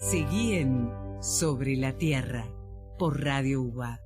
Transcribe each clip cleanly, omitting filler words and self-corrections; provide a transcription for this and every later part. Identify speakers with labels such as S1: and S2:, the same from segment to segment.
S1: Seguí en Sobre la Tierra por Radio UBA.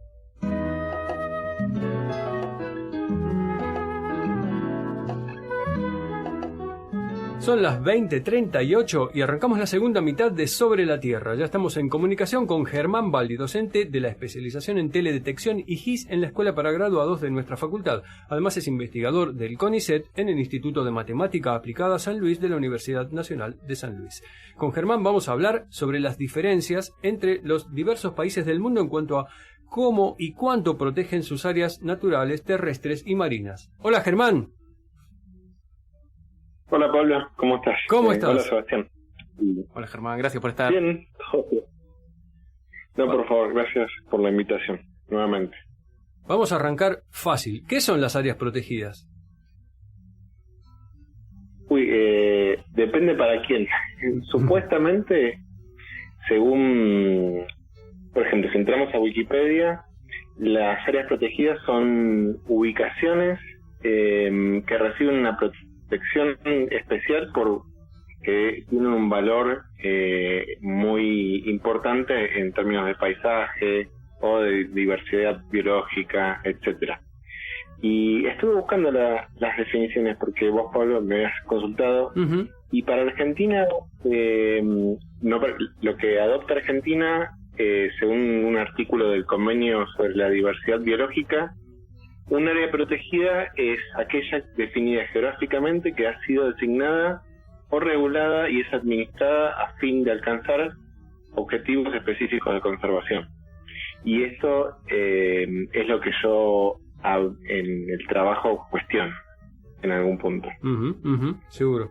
S2: Son las 20:38 y arrancamos la segunda mitad de Sobre la Tierra. Ya estamos en comunicación con Germán Baldi, docente de la especialización en teledetección y GIS en la Escuela para Graduados de nuestra facultad. Además es investigador del CONICET en el Instituto de Matemática Aplicada San Luis de la Universidad Nacional de San Luis. Con Germán vamos a hablar sobre las diferencias entre los diversos países del mundo en cuanto a cómo y cuánto protegen sus áreas naturales, terrestres y marinas. Hola Germán.
S3: Hola Pablo, ¿cómo estás?
S2: ¿Cómo estás?
S3: Hola Sebastián.
S2: Hola Germán, gracias por estar.
S3: Bien. No, por favor, gracias por la invitación, nuevamente.
S2: Vamos a arrancar fácil. ¿Qué son las áreas protegidas?
S3: Depende para quién. Supuestamente, según, por ejemplo, si entramos a Wikipedia, las áreas protegidas son ubicaciones que reciben una protección especial porque tienen un valor muy importante en términos de paisaje o de diversidad biológica, etcétera. Y estuve buscando las definiciones porque vos, Pablo, me has consultado.
S2: Uh-huh.
S3: Y para Argentina, lo que adopta Argentina, según un artículo del Convenio sobre la Diversidad Biológica, un área protegida es aquella definida geográficamente que ha sido designada o regulada y es administrada a fin de alcanzar objetivos específicos de conservación. Y esto es lo que yo en el trabajo cuestiono en algún punto.
S2: Seguro.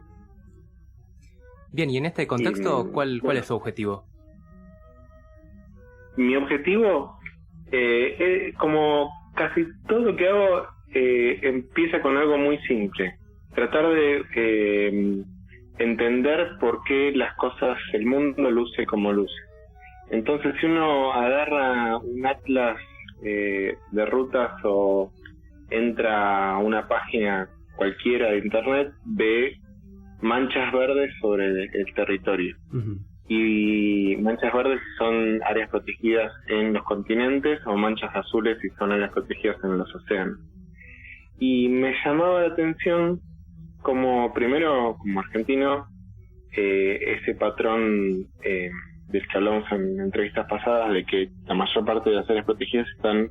S4: Bien, y en este contexto, ¿cuál es su objetivo?
S3: Mi objetivo, como casi todo lo que hago, empieza con algo muy simple. Tratar de entender por qué las cosas, el mundo luce como luce. Entonces, si uno agarra un atlas de rutas o entra a una página cualquiera de internet, ve manchas verdes sobre el territorio. Uh-huh. Y manchas verdes son áreas protegidas en los continentes, o manchas azules si son áreas protegidas en los océanos. Y me llamaba la atención primero como argentino, ese patrón del que hablamos en entrevistas pasadas, de que la mayor parte de las áreas protegidas están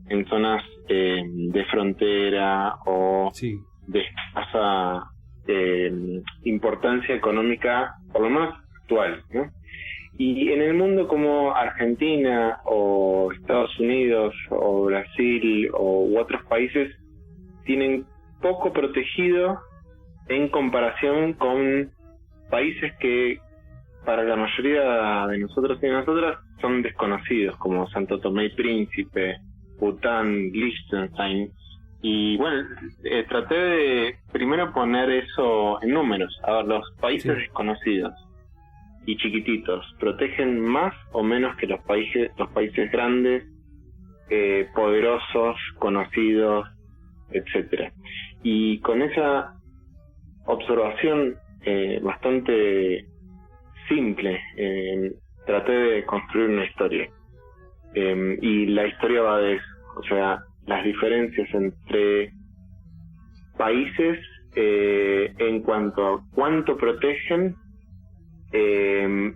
S3: en zonas de frontera o sí, de escasa importancia económica, por lo menos actual, ¿no? Y en el mundo como Argentina o Estados Unidos o Brasil u otros países tienen poco protegido en comparación con países que para la mayoría de nosotros y de nosotras son desconocidos, como Santo Tomé y Príncipe, Bután, Liechtenstein. Y bueno, traté de primero poner eso en números. A ver, los países desconocidos y chiquititos protegen más o menos que los países grandes, poderosos, conocidos, etcétera. Y con esa observación bastante simple, traté de construir una historia. Y la historia va de eso, o sea, las diferencias entre países en cuanto a cuánto protegen,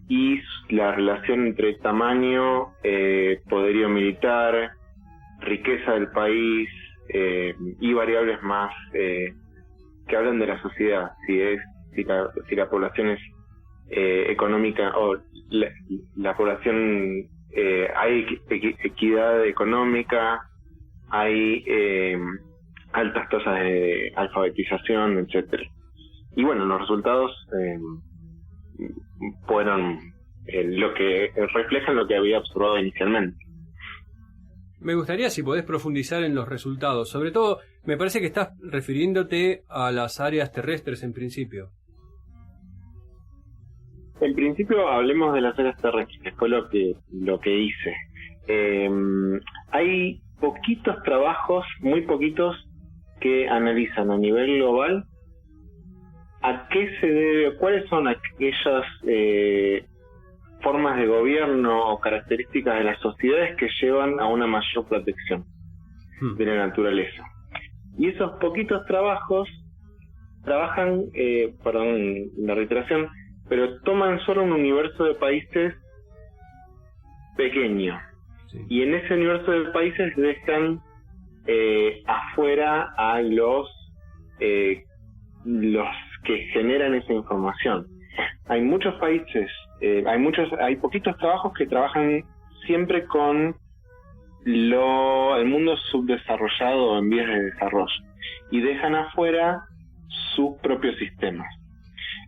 S3: y la relación entre tamaño, poderío militar, riqueza del país, y variables más que hablan de la sociedad, si la población es económica, o la población, hay equidad económica, hay altas tasas de alfabetización, etcétera. Y bueno, los resultados fueron lo que reflejan lo que había observado inicialmente.
S2: Me gustaría si podés profundizar en los resultados. Sobre todo, me parece que estás refiriéndote a las áreas terrestres en principio.
S3: En principio hablemos de las áreas terrestres, fue lo que hice. Hay poquitos trabajos, muy poquitos, que analizan a nivel global a qué se debe, cuáles son aquellas formas de gobierno o características de las sociedades que llevan a una mayor protección de la naturaleza. Y esos poquitos trabajos trabajan, perdón la reiteración, pero toman solo un universo de países pequeño. Sí. Y en ese universo de países dejan afuera a los que generan esa información. Hay muchos países, hay poquitos trabajos que trabajan siempre con el mundo subdesarrollado o en vías de desarrollo y dejan afuera sus propios sistemas.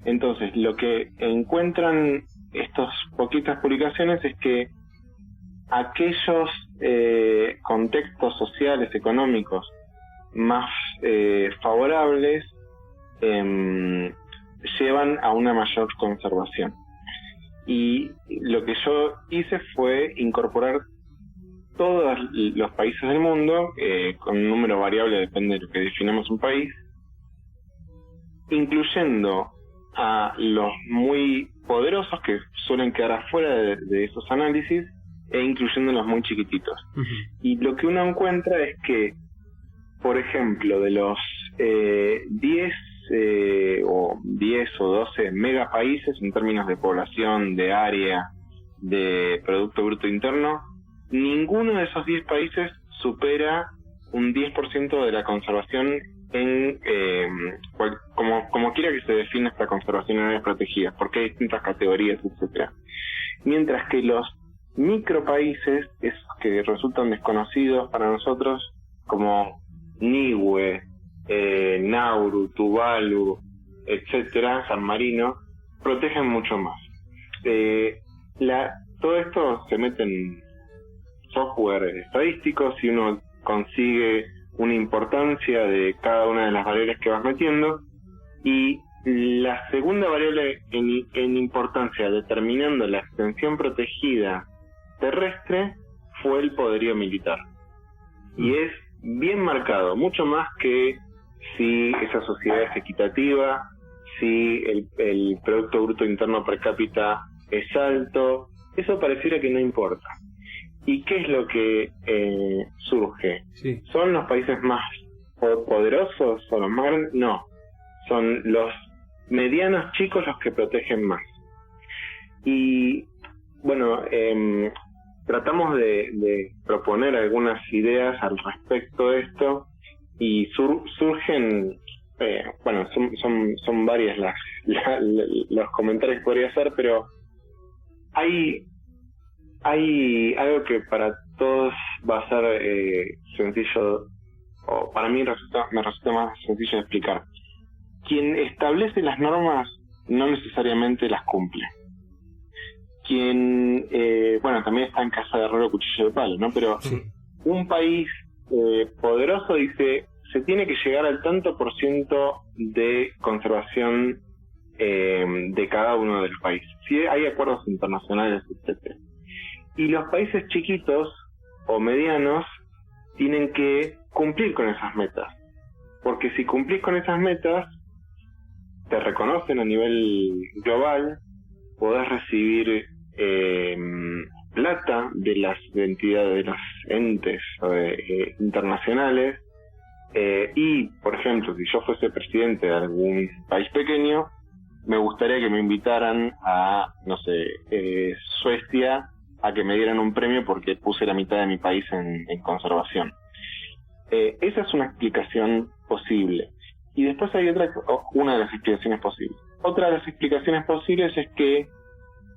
S3: Entonces, lo que encuentran estas poquitas publicaciones es que aquellos contextos sociales, económicos más favorables llevan a una mayor conservación. Y lo que yo hice fue incorporar todos los países del mundo, con un número variable, depende de lo que definamos un país, incluyendo a los muy poderosos que suelen quedar afuera de esos análisis, e incluyendo los muy chiquititos. Uh-huh. Y lo que uno encuentra es que, por ejemplo, de los 10 o 12 megapaíses en términos de población, de área, de Producto Bruto Interno, ninguno de esos 10 países supera un 10% de la conservación en como quiera que se define esta conservación en áreas protegidas, porque hay distintas categorías, etcétera. Mientras que los micropaíses, esos que resultan desconocidos para nosotros, como Niue, Nauru, Tuvalu, etcétera, San Marino, protegen mucho más. Todo esto se mete en software estadístico. Si uno consigue una importancia de cada una de las variables que vas metiendo, y la segunda variable en importancia determinando la extensión protegida terrestre fue el poderío militar, y es bien marcado, mucho más que si esa sociedad es equitativa, si el Producto Bruto Interno per cápita es alto. Eso pareciera que no importa. ¿Y qué es lo que surge? Sí. ¿Son los países más poderosos o los más grandes? No, son los medianos chicos los que protegen más. Y bueno, tratamos de proponer algunas ideas al respecto de esto, y surgen, son varias los comentarios que podría hacer, pero hay algo que para todos va a ser sencillo, o para mí me resulta más sencillo de explicar. Quien establece las normas no necesariamente las cumple. Quien, también está en casa de herrero cuchillo de palo, ¿no? Pero sí. Un país poderoso dice, se tiene que llegar al tanto por ciento de conservación de cada uno de los países. Sí, hay acuerdos internacionales, etcétera. Y los países chiquitos o medianos tienen que cumplir con esas metas, porque si cumplís con esas metas, te reconocen a nivel global, podés recibir plata de las entidades, de los entes internacionales, y, por ejemplo, si yo fuese presidente de algún país pequeño, me gustaría que me invitaran a, Suecia, a que me dieran un premio porque puse la mitad de mi país en conservación. Esa es una explicación posible. Y después hay una de las explicaciones posibles. Otra de las explicaciones posibles es que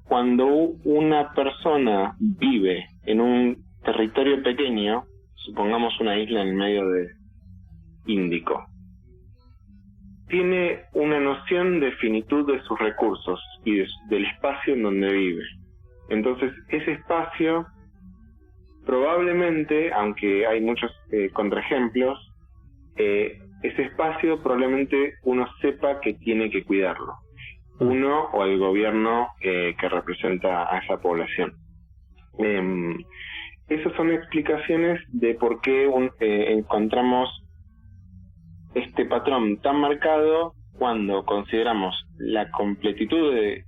S3: cuando una persona vive en un territorio pequeño, supongamos una isla en el medio de Índico, tiene una noción de finitud de sus recursos y del espacio en donde vive. Entonces, ese espacio probablemente, aunque hay muchos contraejemplos, ese espacio probablemente uno sepa que tiene que cuidarlo, uno o el gobierno que representa a esa población. Esas son explicaciones de por qué encontramos este patrón tan marcado cuando consideramos la completitud de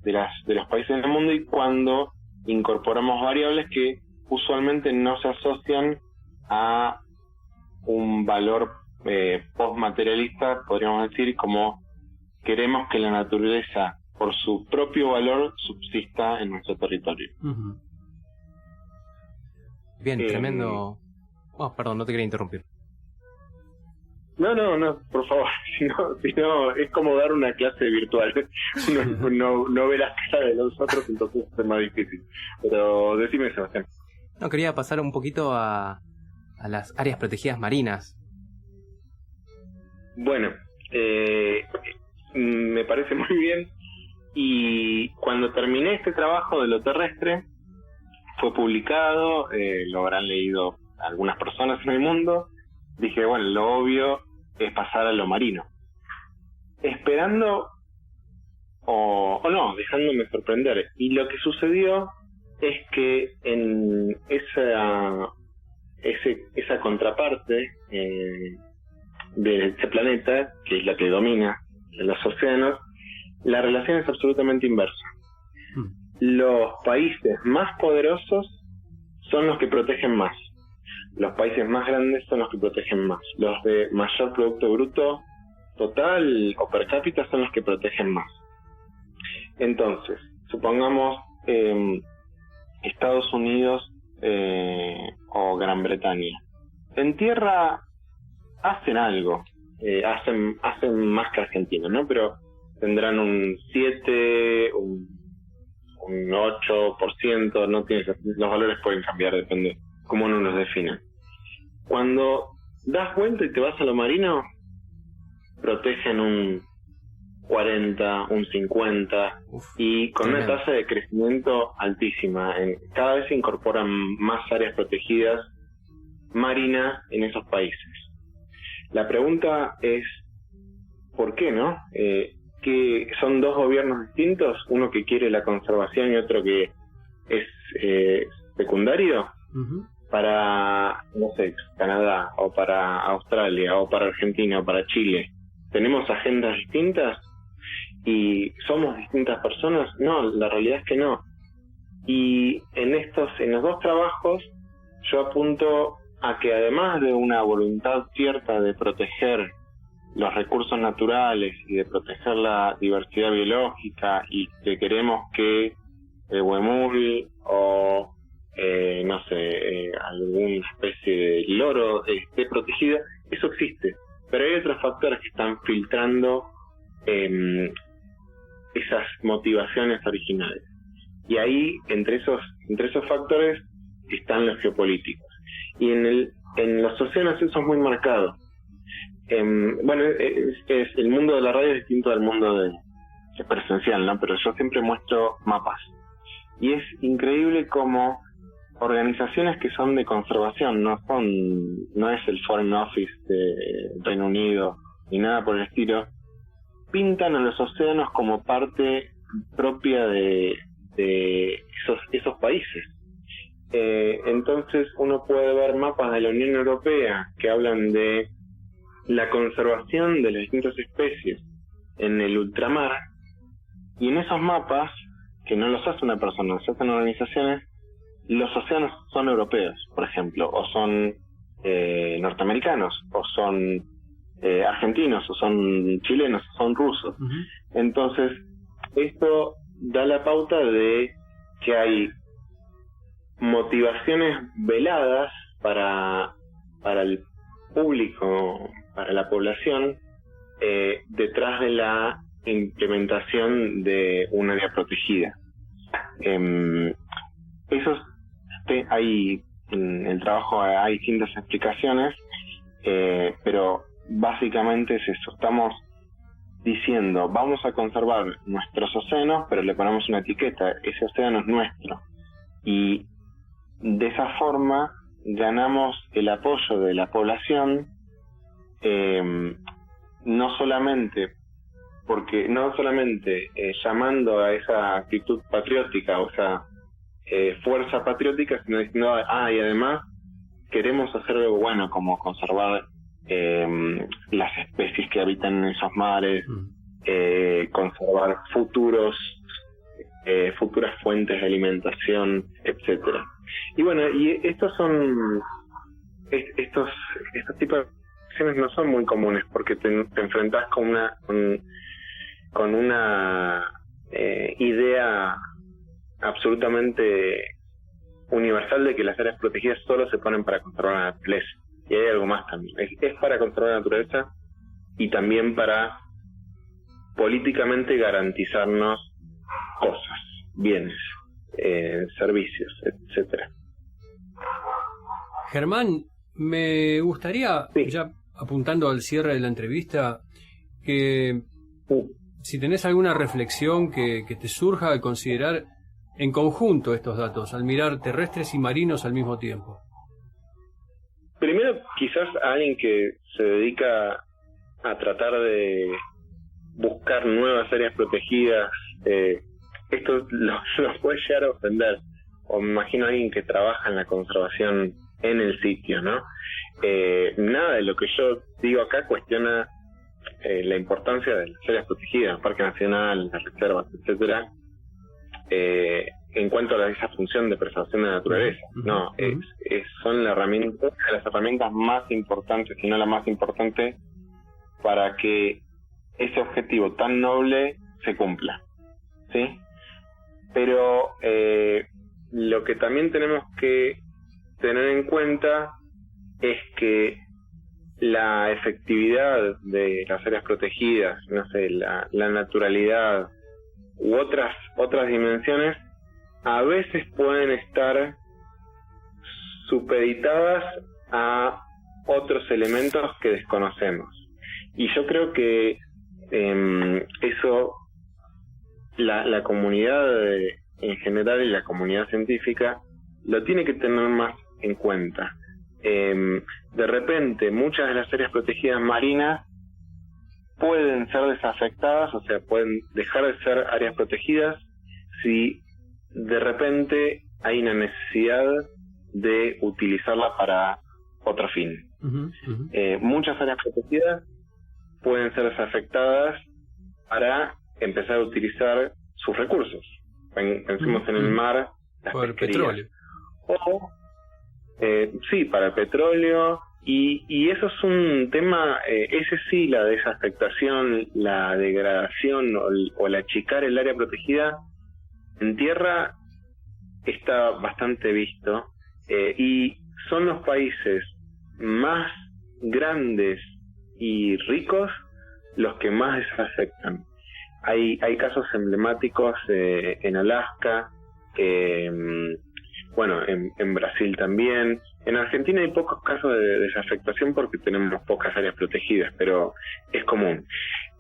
S3: los países del mundo y cuando incorporamos variables que usualmente no se asocian a un valor postmaterialista, podríamos decir, como queremos que la naturaleza, por su propio valor, subsista en nuestro territorio.
S4: Uh-huh. Bien, tremendo. Oh, perdón, no te quería interrumpir.
S3: No, por favor, si no es como dar una clase virtual. No ve las caras de los otros, entonces es más difícil. Pero decime, Sebastián.
S4: No, quería pasar un poquito a las áreas protegidas marinas.
S3: Bueno, me parece muy bien. Y cuando terminé este trabajo de lo terrestre, fue publicado, lo habrán leído algunas personas en el mundo. Dije, bueno, lo obvio es pasar a lo marino. Esperando, o no, dejándome sorprender. Y lo que sucedió es que en esa contraparte de este planeta, que es la que domina los océanos, la relación es absolutamente inversa. Los países más poderosos son los que protegen más. Los países más grandes son los que protegen más. Los de mayor Producto Bruto total o per cápita son los que protegen más. Entonces, supongamos Estados Unidos o Gran Bretaña. En tierra hacen algo, hacen más que Argentina, ¿no? Pero tendrán un 7, un 8%, no tiene, los valores pueden cambiar, depende cómo uno los define. Cuando das vuelta y te vas a lo marino, protegen un 40, un 50, y con una tasa de crecimiento altísima. Cada vez se incorporan más áreas protegidas marinas en esos países. La pregunta es, ¿por qué no? Que son dos gobiernos distintos, uno que quiere la conservación y otro que es secundario. Uh-huh. Para, no sé, Canadá, o para Australia, o para Argentina, o para Chile. ¿Tenemos agendas distintas? ¿Y somos distintas personas? No, la realidad es que no. Y en los dos trabajos yo apunto a que además de una voluntad cierta de proteger los recursos naturales y de proteger la diversidad biológica, y que queremos que el huemul o no sé, alguna especie de loro esté protegida, eso existe, pero hay otros factores que están filtrando esas motivaciones originales, y ahí entre esos factores están los geopolíticos, y en los océanos eso es muy marcado. Bueno, el mundo de la radio es distinto al mundo de presencial, ¿no? Pero yo siempre muestro mapas, y es increíble cómo organizaciones que son de conservación, no es el Foreign Office de Reino Unido ni nada por el estilo, pintan a los océanos como parte propia de esos países. Entonces uno puede ver mapas de la Unión Europea que hablan de la conservación de las distintas especies en el ultramar, y en esos mapas, que no los hace una persona, se hacen organizaciones, los océanos son europeos, por ejemplo, o son norteamericanos, o son argentinos, o son chilenos, o son rusos. Uh-huh. Entonces, esto da la pauta de que hay motivaciones veladas para el público, para la población, detrás de la implementación de un área protegida. Hay en el trabajo hay distintas explicaciones, pero básicamente es eso. Estamos diciendo, vamos a conservar nuestros océanos, pero le ponemos una etiqueta, ese océano es nuestro, y de esa forma ganamos el apoyo de la población, no solamente llamando a esa actitud patriótica, o sea, fuerza patriótica, sino diciendo, y además queremos hacer algo bueno, como conservar las especies que habitan en esos mares, conservar futuros futuras fuentes de alimentación, etcétera. Y bueno, y estos tipos de acciones no son muy comunes porque te enfrentás con una idea absolutamente universal de que las áreas protegidas solo se ponen para conservar la naturaleza. Y hay algo más también. Es para conservar la naturaleza y también para políticamente garantizarnos cosas, bienes, servicios, etcétera.
S2: Germán, me gustaría, ya apuntando al cierre de la entrevista, que si tenés alguna reflexión que te surja al considerar en conjunto estos datos, al mirar terrestres y marinos al mismo tiempo.
S3: Primero, quizás a alguien que se dedica a tratar de buscar nuevas áreas protegidas, esto los puede llegar a ofender. O me imagino a alguien que trabaja en la conservación en el sitio, ¿no? Nada de lo que yo digo acá cuestiona la importancia de las áreas protegidas, el Parque Nacional, las reservas, etcétera, en cuanto a esa función de preservación de la naturaleza. No, son las herramientas más importantes, si no la más importante, para que ese objetivo tan noble se cumpla, ¿sí? Pero lo que también tenemos que tener en cuenta es que la efectividad de las áreas protegidas, no sé, la naturalidad u otras dimensiones a veces pueden estar supeditadas a otros elementos que desconocemos. Y yo creo que eso la comunidad en general y la comunidad científica lo tiene que tener más en cuenta. De repente muchas de las áreas protegidas marinas pueden ser desafectadas, o sea, pueden dejar de ser áreas protegidas si de repente hay una necesidad de utilizarla para otro fin. Muchas áreas protegidas pueden ser desafectadas para empezar a utilizar sus recursos. Pensemos en el mar, las pesquerías. O, sí, para el petróleo. Y eso es un tema, ese sí, la desafectación, la degradación o el achicar el área protegida en tierra está bastante visto, y son los países más grandes y ricos los que más desafectan. Hay casos emblemáticos en Alaska, bueno, en Brasil también. En Argentina hay pocos casos de desafectación porque tenemos pocas áreas protegidas, pero es común.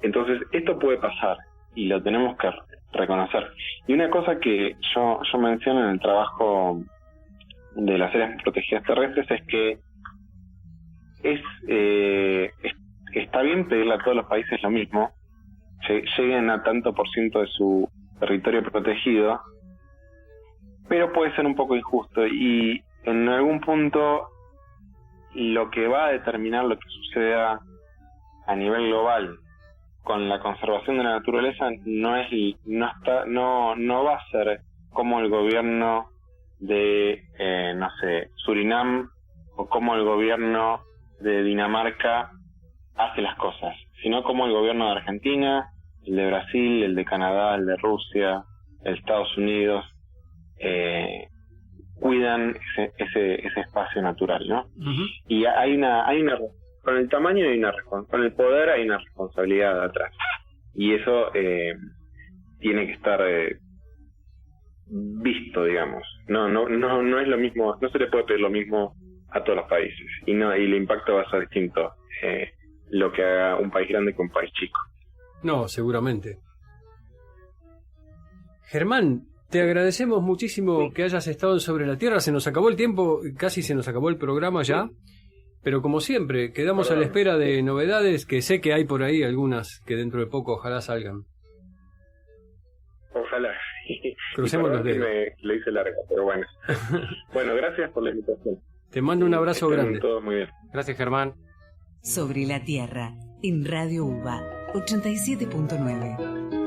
S3: Entonces, esto puede pasar y lo tenemos que reconocer. Y una cosa que yo menciono en el trabajo de las áreas protegidas terrestres es que está bien pedirle a todos los países lo mismo, lleguen a tanto por ciento de su territorio protegido, pero puede ser un poco injusto y en algún punto lo que va a determinar lo que suceda a nivel global con la conservación de la naturaleza no va a ser como el gobierno de no sé, Surinam o como el gobierno de Dinamarca hace las cosas, sino como el gobierno de Argentina, el de Brasil, el de Canadá, el de Rusia, el de Estados Unidos, cuidan ese espacio natural, ¿no? Y hay una con el tamaño con el poder hay una responsabilidad atrás, y eso tiene que estar visto, digamos. No es lo mismo, no se le puede pedir lo mismo a todos los países, y el impacto va a ser distinto lo que haga un país grande que un país chico.
S2: No, seguramente. Germán, te agradecemos muchísimo que hayas estado en Sobre la Tierra. Se nos acabó el tiempo, casi se nos acabó el programa ya, pero como siempre, quedamos a la espera de novedades, que sé que hay por ahí algunas que dentro de poco ojalá salgan.
S3: Ojalá.
S2: Crucemos los dedos.
S3: Lo hice larga, pero bueno. Bueno, gracias por la invitación.
S2: Te mando un abrazo grande.
S3: Todo muy bien.
S4: Gracias, Germán.
S1: Sobre la Tierra, en Radio UBA 87.9.